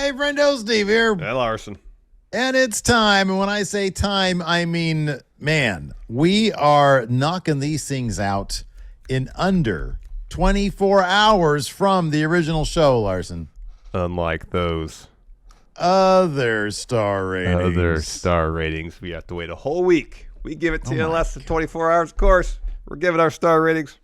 Hey, friendo, Steve here. Hey, Larson. And it's time. And when I say time, I mean, man, we are knocking these things out in under 24 hours from the original show, Larson. Unlike those Other star ratings. We have to wait a whole week. We give it to you in less than 24 hours, of course. We're giving our star ratings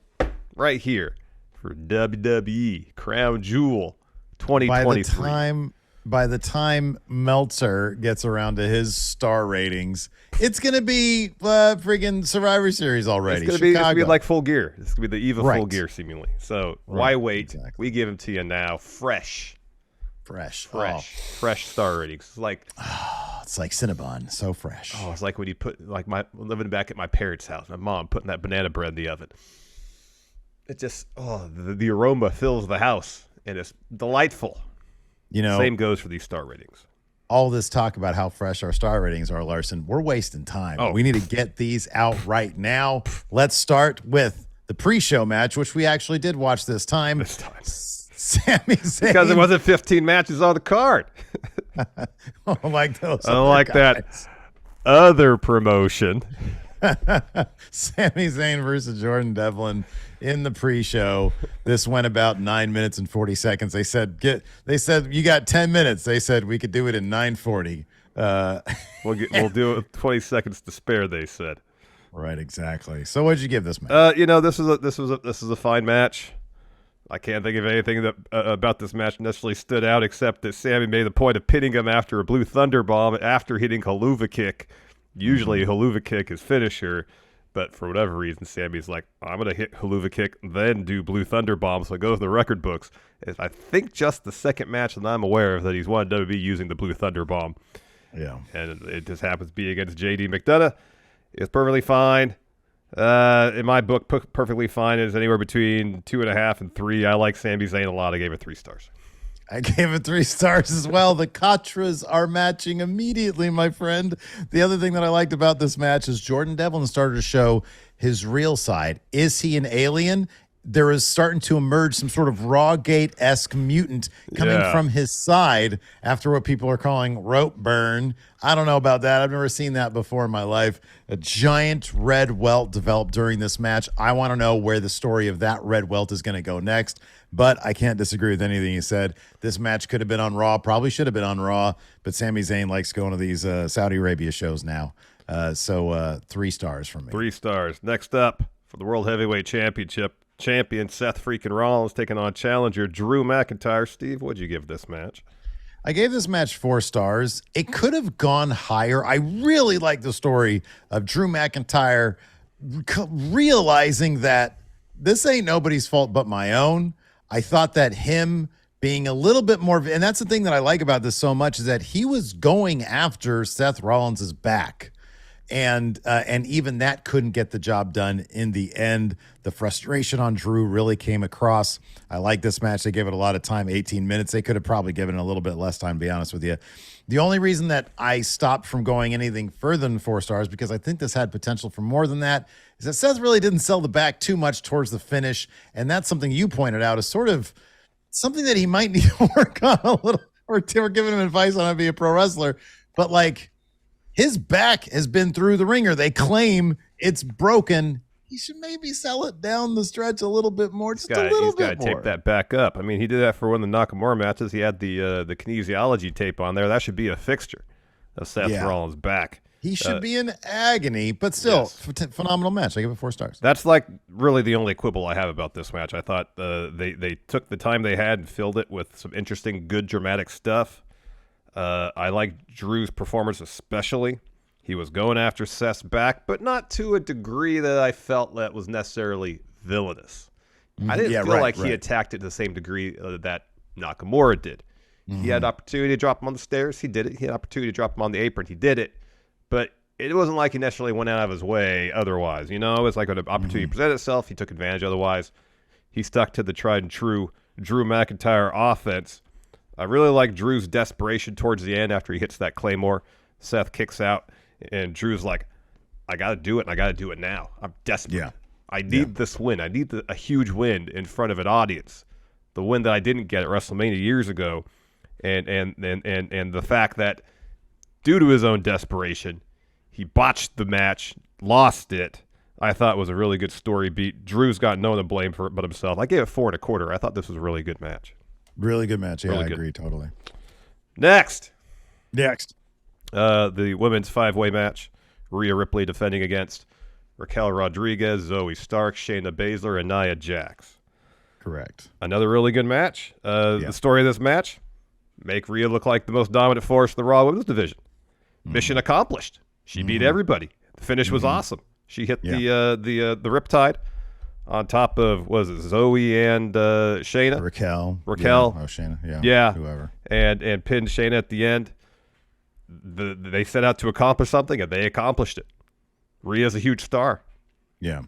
right here for WWE Crown Jewel 2023. By the time Meltzer gets around to his star ratings, it's going to be friggin' Survivor Series already. It's going to be like Full Gear. It's going to be the eve of Full Gear, seemingly. So why wait? Exactly. We give them to you now, fresh star ratings. It's like it's like Cinnabon, so fresh. Oh, it's like when you put living back at my parents' house, my mom putting that banana bread in the oven. It just the aroma fills the house, and it's delightful. You know, same goes for these star ratings. All this talk about how fresh our star ratings are, Larson, we're wasting time. We need to get these out right now. Let's start with the pre-show match, which we actually did watch this time. Sami Zayn. Because it wasn't 15 matches on the card. I don't like those. I don't like that other promotion. Sami Zayn versus Jordan Devlin in the pre-show. This went about 9 minutes and 40 seconds. They said you got 10 minutes. They said we could do it in 9:40. We'll do it with 20 seconds to spare, they said. Right, exactly. So what did you give this match? This is a fine match. I can't think of anything that about this match necessarily stood out except that Sami made the point of pinning him after a Blue Thunder Bomb after hitting Haluva Kick. Usually Haluva Kick is finisher, but for whatever reason, Sami's like, I'm going to hit Haluva Kick, then do Blue Thunder Bomb, so it goes to the record books. It's, I think, just the second match that I'm aware of that he's won WWE using the Blue Thunder Bomb. Yeah. And it just happens to be against J.D. McDonough. It's perfectly fine. In my book, perfectly fine is anywhere between 2.5 and 3. I like Sami Zayn a lot. I gave it 3 stars. I gave it 3 stars as well. The Katras are matching immediately, my friend. The other thing that I liked about this match is Jordan Devlin started to show his real side. Is he an alien? There is starting to emerge some sort of Rawgate-esque mutant coming from his side after what people are calling rope burn. I don't know about that. I've never seen that before in my life. A giant red welt developed during this match. I want to know where the story of that red welt is going to go next, but I can't disagree with anything you said. This match could have been on Raw, probably should have been on Raw, but Sami Zayn likes going to these Saudi Arabia shows now. So 3 stars from me. 3 stars. Next up for the World Heavyweight Championship, champion Seth freaking Rollins taking on challenger Drew McIntyre. Steve, what'd you give this match? I gave this match 4 stars. It could have gone higher. I really like the story of Drew McIntyre realizing that this ain't nobody's fault but my own. I thought that him being a little bit more, and that's the thing that I like about this so much, is that he was going after Seth Rollins' back. And even that couldn't get the job done in the end. The frustration on Drew really came across. I like this match. They gave it a lot of time, 18 minutes. They could have probably given it a little bit less time, to be honest with you. The only reason that I stopped from going anything further than 4 stars, because I think this had potential for more than that, is that Seth really didn't sell the back too much towards the finish. And that's something you pointed out is sort of something that he might need to work on a little. We're giving him advice on how to be a pro wrestler. But like, his back has been through the ringer. They claim it's broken. He should maybe sell it down the stretch a little bit more. He's got to tape that back up. I mean, he did that for one of the Nakamura matches. He had the kinesiology tape on there. That should be a fixture of Seth Rollins' back. He should be in agony, but still, phenomenal match. I give it 4 stars. That's like really the only quibble I have about this match. I thought they took the time they had and filled it with some interesting, good, dramatic stuff. I like Drew's performance especially. He was going after Seth's back, but not to a degree that I felt that was necessarily villainous. I didn't feel like he attacked it to the same degree that Nakamura did. He had opportunity to drop him on the stairs. He did it. He had opportunity to drop him on the apron. He did it. But it wasn't like he necessarily went out of his way otherwise. You know, it's like when an opportunity presented itself, he took advantage otherwise. He stuck to the tried and true Drew McIntyre offense. I really like Drew's desperation towards the end after he hits that Claymore. Seth kicks out, and Drew's like, I got to do it, and I got to do it now. I'm desperate. Yeah. I need this win. I need a huge win in front of an audience. The win that I didn't get at WrestleMania years ago. and the fact that due to his own desperation, he botched the match, lost it. I thought was a really good story beat. Drew's got no one to blame for it but himself. I gave it 4.25. I thought this was a really good match. Really good match. Yeah, really I good. agree totally. Next. The women's 5-way match. Rhea Ripley defending against Raquel Rodriguez, Zoe Stark, Shayna Baszler, and Nia Jax. Correct. Another really good match. The story of this match, make Rhea look like the most dominant force in the Raw Women's division. Mission accomplished. She beat everybody. The finish was awesome. She hit the Riptide on top of, was it Zoe and Shayna? Raquel. Yeah. Oh, Shayna. Yeah. Whoever. And pinned Shayna at the end. They set out to accomplish something, and they accomplished it. Rhea's a huge star. Yeah.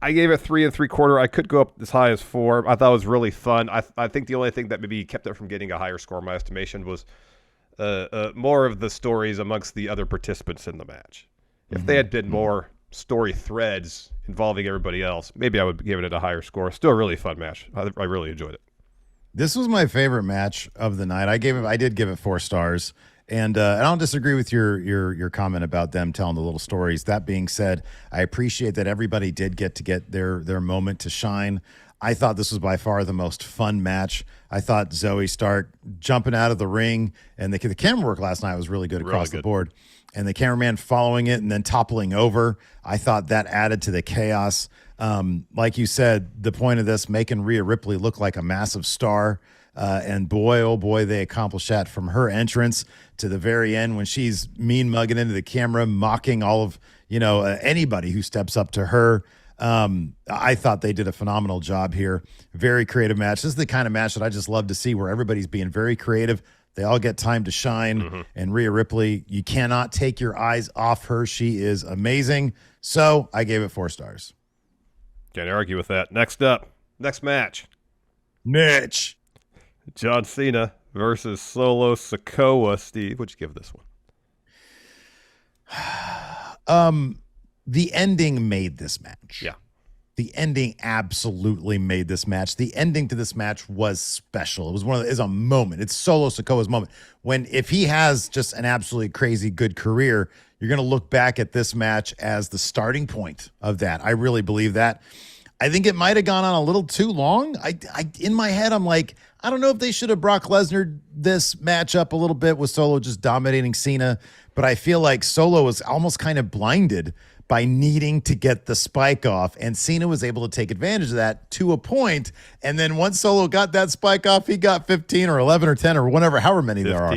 I gave it 3.75. I could go up as high as 4. I thought it was really fun. I think the only thing that maybe kept it from getting a higher score in my estimation was more of the stories amongst the other participants in the match. If they had been more story threads involving everybody else, maybe I would give it a higher score. Still a really fun match. I really enjoyed it. This was my favorite match of the night. I did give it 4 stars. And I don't disagree with your comment about them telling the little stories. That being said, I appreciate that everybody did get their moment to shine. I thought this was by far the most fun match. I thought Zoe Stark jumping out of the ring, and the camera work last night was really good across the board. And the cameraman following it and then toppling over, I thought that added to the chaos. Like you said, the point of this, making Rhea Ripley look like a massive star. And boy, oh boy, they accomplished that from her entrance to the very end when she's mean mugging into the camera, mocking all of, anybody who steps up to her. I thought they did a phenomenal job here. Very creative match. This is the kind of match that I just love to see where everybody's being very creative. They all get time to shine. And Rhea Ripley, you cannot take your eyes off her. She is amazing. So I gave it 4 stars. Can't argue with that. Next match. Mitch. John Cena versus Solo Sikoa. Steve, what'd you give this one? The ending made this match. Yeah. The ending absolutely made this match. The ending to this match was special. It was is a moment. It's Solo Sikoa's moment. If he has just an absolutely crazy good career, you're going to look back at this match as the starting point of that. I really believe that. I think it might have gone on a little too long. In my head, I'm like, I don't know if they should have Brock Lesnar this match up a little bit with Solo just dominating Cena, but I feel like Solo was almost kind of blinded by needing to get the spike off, and Cena was able to take advantage of that to a point. And then once Solo got that spike off, he got 15 or 11 or 10 or whatever, however many 15. There are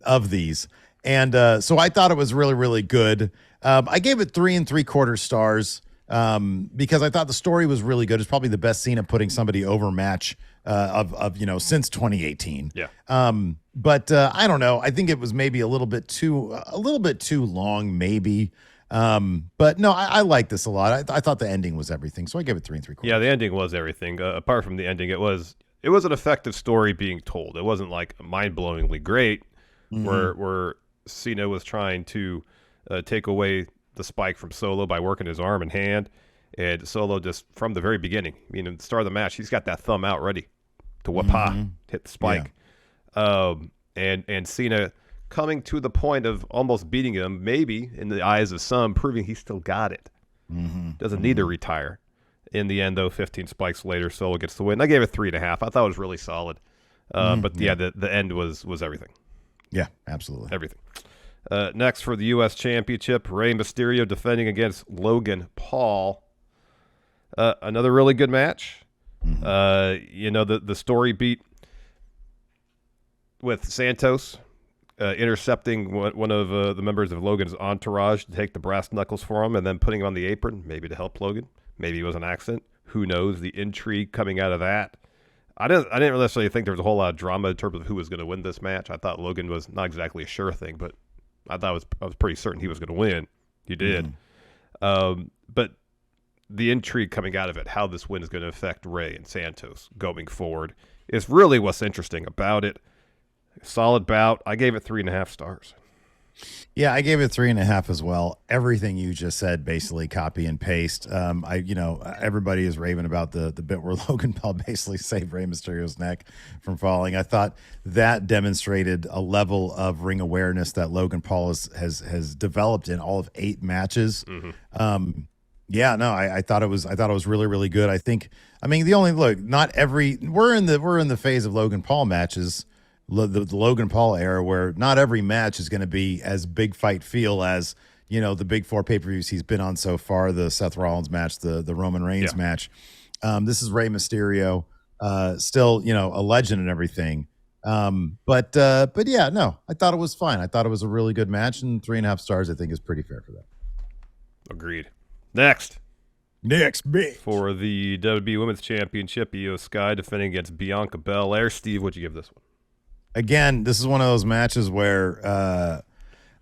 of these. And so I thought it was really, really good. I gave it 3.75 stars because I thought the story was really good. It's probably the best Cena putting somebody over match of since 2018. Yeah. But I don't know. I think it was maybe a little bit too long, maybe. But no, I like this a lot. I thought the ending was everything, so I gave it 3.75. Yeah, the ending was everything. Apart from the ending, it was an effective story being told. It wasn't like mind-blowingly great, where Cena was trying to take away the spike from Solo by working his arm and hand, and Solo just from the very beginning, at the start of the match, he's got that thumb out ready to hit the spike, and Cena coming to the point of almost beating him, maybe in the eyes of some, proving he still got it. Doesn't need to retire. In the end, though, 15 spikes later, Solo gets the win. I gave it 3.5. I thought it was really solid. The end was everything. Yeah, absolutely. Everything. Next for the U.S. Championship, Rey Mysterio defending against Logan Paul. Another really good match. The story beat with Santos intercepting one of the members of Logan's entourage to take the brass knuckles for him and then putting him on the apron, maybe to help Logan. Maybe it was an accident. Who knows? The intrigue coming out of that. I didn't necessarily think there was a whole lot of drama in terms of who was going to win this match. I thought Logan was not exactly a sure thing, but I was pretty certain he was going to win. He did. But the intrigue coming out of it, how this win is going to affect Rey and Santos going forward, is really what's interesting about it. Solid bout. I gave it 3.5 stars. Yeah, I gave it 3.5 as well. Everything you just said, basically copy and paste. Everybody is raving about the bit where Logan Paul basically saved Rey Mysterio's neck from falling. I thought that demonstrated a level of ring awareness that Logan Paul has developed in all of 8 matches. Mm-hmm. Yeah, no, I thought it was really, really good. I mean, the only look, not every we're in the phase of Logan Paul matches, the Logan Paul era, where not every match is going to be as big fight feel as the big 4 pay-per-views he's been on so far. The Seth Rollins match, the Roman Reigns match. This is Rey Mysterio, still a legend and everything. But yeah, no, I thought it was fine. I thought it was a really good match, and 3.5 stars I think is pretty fair for that. Agreed. Next, bitch. for the WWE Women's Championship, Io Sky defending against Bianca Belair. Steve, what'd you give this one? Again, this is one of those matches where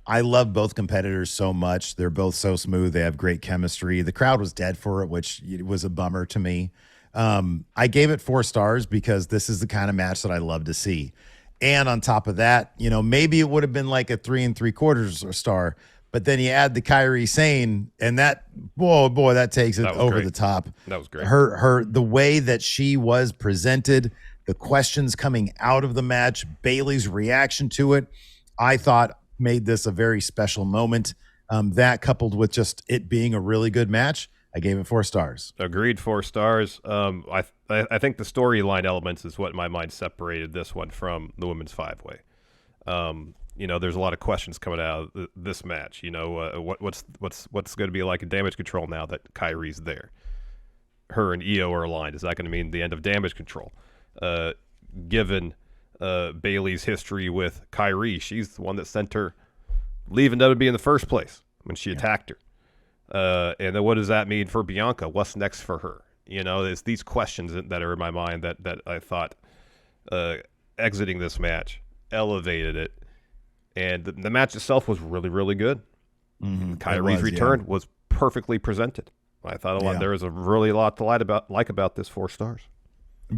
I love both competitors so much. They're both so smooth. They have great chemistry. The crowd was dead for it, which was a bummer to me. I gave it 4 stars because this is the kind of match that I love to see. And on top of that, maybe it would have been like a 3 3/4 star. But then you add the Kairi Sane, and that boy, that takes it over great. the top. That was great. The way that she was presented, the questions coming out of the match, Bayley's reaction to it, I thought made this a very special moment. That coupled with just it being a really good match, I gave it 4 stars. Agreed, 4 stars. I think the storyline elements is what in my mind separated this one from the women's 5-way. There's a lot of questions coming out of this match. What's going to be like in Damage Control now that Kairi's there? Her and Io are aligned. Is that going to mean the end of Damage Control? Given Bayley's history with Kairi, she's the one that sent her leaving WWE in the first place when she attacked her. And then what does that mean for Bianca? What's next for her? It's these questions that are in my mind that I thought exiting this match elevated it. And the match itself was really, really good. Mm-hmm. Kairi's return was perfectly presented. I thought there was a really lot to like about this 4 stars.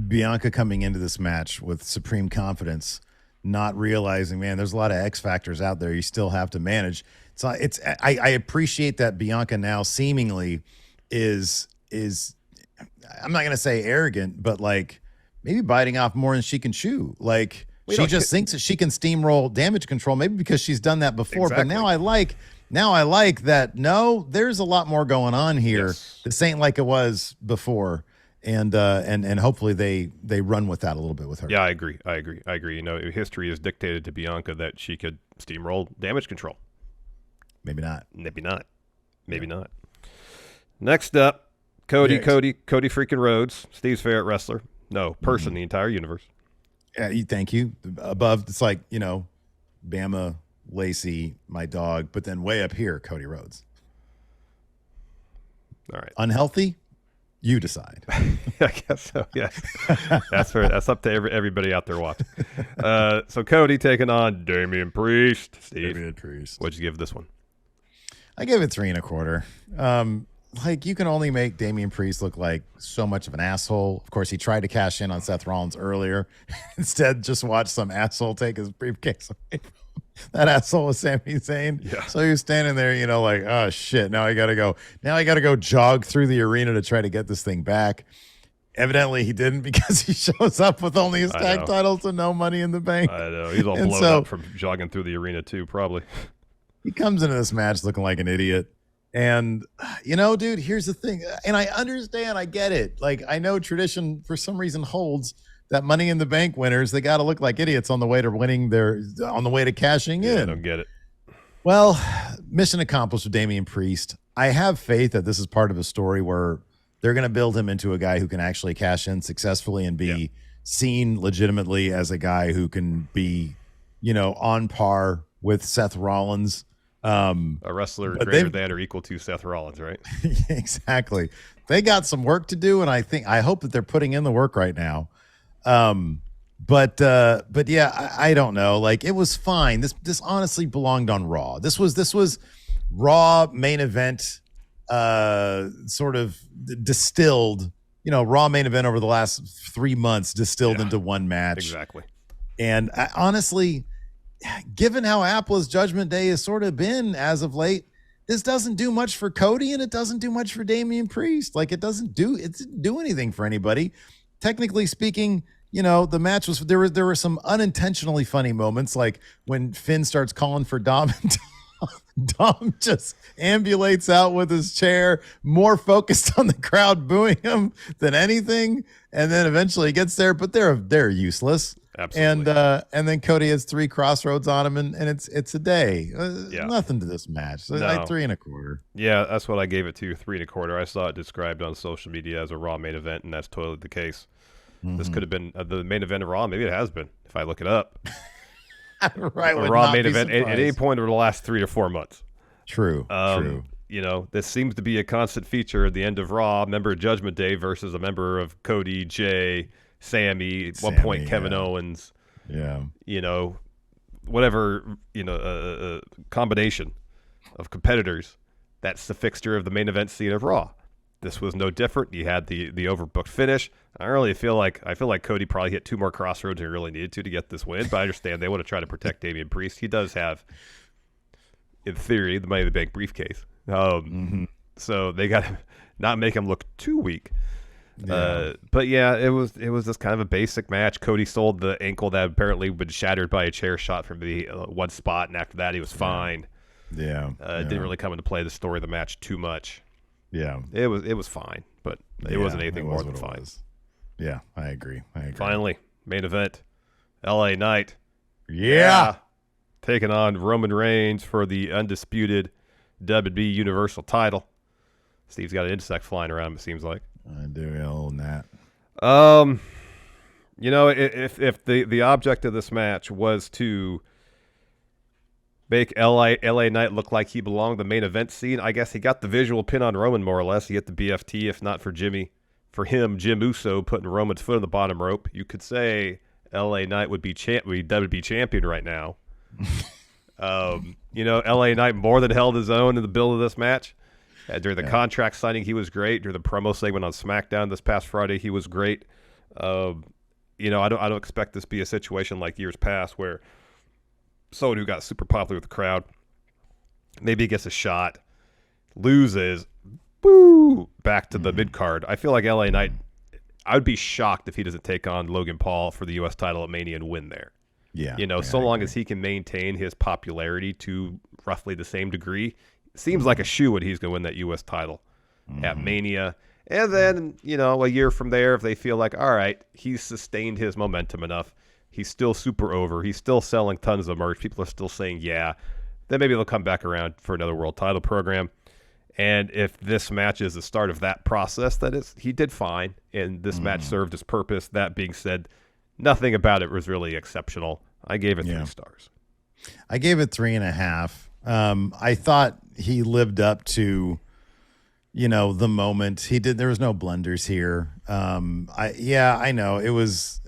Bianca coming into this match with supreme confidence, not realizing, man, there's a lot of X factors out there you still have to manage. I appreciate that Bianca now seemingly is I'm not going to say arrogant, but like maybe biting off more than she can chew. Like she just thinks that she can steamroll Damage Control, maybe because she's done that before. Exactly. But now I like that. No, there's a lot more going on here. Yes. This ain't like it was before. And hopefully they run with that a little bit with her. Yeah, I agree. History has dictated to Bianca that she could steamroll Damage Control. Maybe not. Next up, Cody freaking Rhodes, Steve's favorite wrestler. No, person in the entire universe. Yeah, thank you. Above, it's like, Bama, Lacey, my dog, but then way up here, Cody Rhodes. All right. Unhealthy? You decide. I guess so, yeah. That's up to everybody out there watching. So Cody taking on Damian Priest. Steve, Damian Priest. What'd you give this one? I gave it 3 1/4. Like, you can only make Damian Priest look like so much of an asshole. Of course, he tried to cash in on Seth Rollins earlier. Instead, just watch some asshole take his briefcase away from him. That asshole was Sami Zayn. Yeah. So he was standing there, like, oh shit, now I gotta go jog through the arena to try to get this thing back. Evidently he didn't, because he shows up with only his tag titles and no Money in the Bank. I know. He's all blown up from jogging through the arena too, probably. He comes into this match looking like an idiot. And, dude, here's the thing. And I understand. I get it. Like, I know tradition for some reason holds that Money in the Bank winners, they got to look like idiots on the way to on the way to cashing in. I don't get it. Well, mission accomplished with Damian Priest. I have faith that this is part of a story where they're going to build him into a guy who can actually cash in successfully and be seen legitimately as a guy who can be, on par with Seth Rollins. A wrestler greater than or equal to Seth Rollins, right? Exactly. They got some work to do, and I hope that they're putting in the work right now. But yeah, I don't know. Like, it was fine. This honestly belonged on Raw. This was Raw main event, sort of distilled. Raw main event over the last 3 months distilled into one match. Exactly. And honestly, given how Apple's Judgment Day has sort of been as of late, this doesn't do much for Cody and it doesn't do much for Damian Priest. Like it didn't do anything for anybody. Technically speaking, the match was there were some unintentionally funny moments, like when Finn starts calling for Dom and Dom just ambulates out with his chair, more focused on the crowd booing him than anything. And then eventually he gets there, but they're useless. Absolutely. And then Cody has 3 crossroads on him, and it's a day. Nothing to this match. So No. like 3.25. Yeah, that's what I gave it to, 3.25. I saw it described on social media as a Raw main event, and that's totally the case. Mm-hmm. This could have been the main event of Raw. Maybe it has been, if I look it up. Right, a Raw main event at any point over the last 3 or 4 months. True. This seems to be a constant feature at the end of Raw. Member of Judgment Day versus a member of Cody, Jay, Sami, at one point Kevin Owens. Yeah. Whatever, combination of competitors. That's the fixture of the main event scene of Raw. This was no different. You had the overbooked finish. I feel like Cody probably hit 2 more crossroads than he really needed to get this win, but I understand they want to try to protect Damian Priest. He does have, in theory, the Money in the Bank briefcase. So they got to not make him look too weak. Yeah. But yeah, it was just kind of a basic match. Cody sold the ankle that apparently been shattered by a chair shot from the one spot, and after that he was fine. Yeah. It didn't really come into play the story of the match too much. Yeah. It was fine, but it wasn't anything more than fine. Yeah, I agree. Finally, main event, LA Knight. Yeah. Taking on Roman Reigns for the undisputed WWE Universal title. Steve's got an insect flying around him, it seems like. I do, a little gnat. If the object of this match was to make LA Knight look like he belonged the main event scene, I guess he got the visual pin on Roman more or less. He hit the BFT, if not for Jim Uso putting Roman's foot on the bottom rope. You could say LA Knight would be WWE champion right now. LA Knight more than held his own in the build of this match. During the contract signing, he was great. During the promo segment on SmackDown this past Friday, he was great. I don't expect this to be a situation like years past where someone who got super popular with the crowd maybe gets a shot, loses, back to the mid card. I feel like LA Knight, I would be shocked if he doesn't take on Logan Paul for the U.S. title at Mania and win there. Yeah. So long as he can maintain his popularity to roughly the same degree, it seems like a shoo-in he's going to win that U.S. title at Mania. And then, a year from there, if they feel like, all right, he's sustained his momentum enough, he's still super over, he's still selling tons of merch, people are still saying, yeah, then maybe they'll come back around for another world title program. And if this match is the start of that process, he did fine, and this match served its purpose. That being said, nothing about it was really exceptional. I gave it 3 stars. I gave it 3.5. I thought he lived up to, the moment. He did. There was no blunders here. I know it was.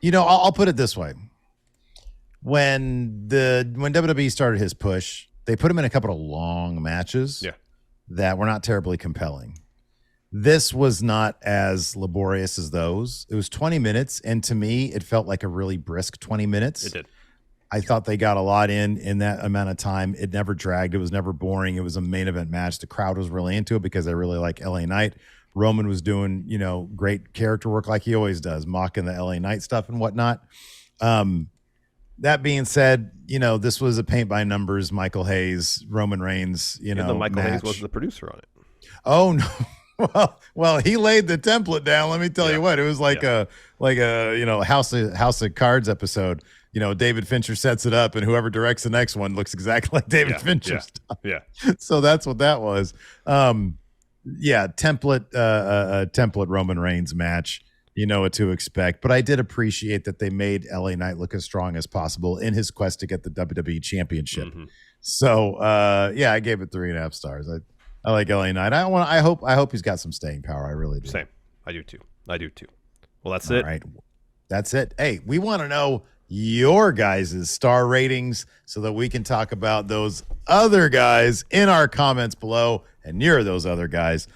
I'll put it this way: when WWE started his push, they put him in a couple of long matches that were not terribly compelling. This was not as laborious as those. It was 20 minutes, and to me, it felt like a really brisk 20 minutes. It did. I thought they got a lot in that amount of time. It never dragged. It was never boring. It was a main event match. The crowd was really into it because they really like LA Knight. Roman was doing, great character work like he always does, mocking the LA Knight stuff and whatnot. That being said, this was a paint by numbers, Michael Hayes, Roman Reigns, Michael match. Hayes was the producer on it. Oh, no. Well, he laid the template down. Let me tell you what, it was like a House of Cards episode. David Fincher sets it up, and whoever directs the next one looks exactly like David Fincher's stuff. Yeah. So that's what that was. Template Roman Reigns match. You know what to expect. But I did appreciate that they made LA Knight look as strong as possible in his quest to get the WWE Championship. So I gave it 3.5 stars. I like LA Knight. I hope he's got some staying power. I really do. Same. I do too. Well, that's it. All right. That's it. Hey, we want to know your guys' star ratings so that we can talk about those other guys in our comments below, and you're those other guys.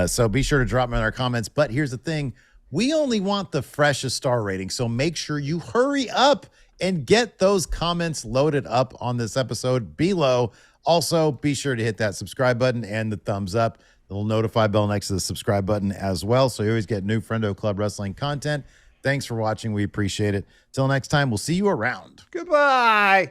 So be sure to drop them in our comments. But here's the thing. We only want the freshest star rating, so make sure you hurry up and get those comments loaded up on this episode below. Also, be sure to hit that subscribe button and the thumbs up. The little notify bell next to the subscribe button as well, so you always get new Friendo Club Wrestling content. Thanks for watching. We appreciate it. Till next time, we'll see you around. Goodbye.